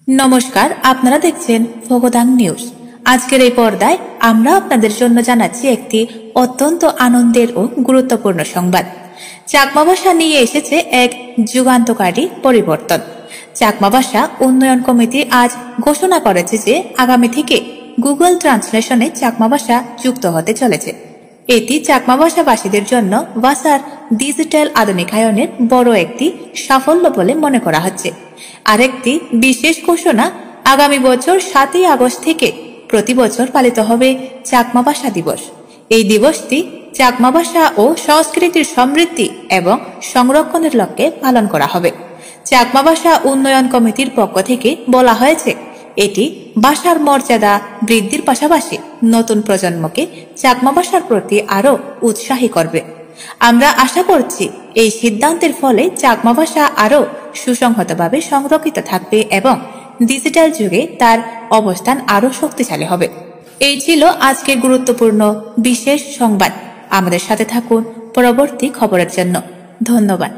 নমস্কার, আপনারা দেখছেন ফোগোদাং নিউজ। আজকের এই পর্দায় আমরা আপনাদের জন্য জানাচ্ছি একটি অত্যন্ত আনন্দের ও গুরুত্বপূর্ণ সংবাদ। চাকমা ভাষা নিয়ে এসেছে এক যুগান্তকারী পরিবর্তন। চাকমা ভাষা উন্নয়ন কমিটি আজ ঘোষণা করেছে যে আগামী থেকে গুগল ট্রান্সলেশনে চাকমা ভাষা যুক্ত হতে চলেছে। এটি চাকমা ভাষাভাষীদের জন্য ভাষার ডিজিটাল আধুনিকায়নের বড় একটি সাফল্য বলে মনে করা হচ্ছে। আরেকটি বিশেষ ঘোষণা, আগামী বছর 7ই আগস্ট থেকে প্রতি বছর পালিত হবে চাকমা ভাষা দিবস। এই দিবসটি চাকমা ভাষা ও সংস্কৃতির সমৃদ্ধি এবং সংরক্ষণের লক্ষ্যে পালন করা হবে। চাকমা ভাষা উন্নয়ন কমিটির পক্ষ থেকে বলা হয়েছে, এটি ভাষার মর্যাদা বৃদ্ধির পাশাপাশি নতুন প্রজন্মকে চাকমা ভাষার প্রতি আরও উৎসাহী করবে। আমরা আশা করছি এই সিদ্ধান্তের ফলে চাকমা ভাষা আরও সুসংহতভাবে সংরক্ষিত থাকবে এবং ডিজিটাল যুগে তার অবস্থান আরও শক্তিশালী হবে। এই ছিল আজকের গুরুত্বপূর্ণ বিশেষ সংবাদ। আমাদের সাথে থাকুন পরবর্তী খবরের জন্য। ধন্যবাদ।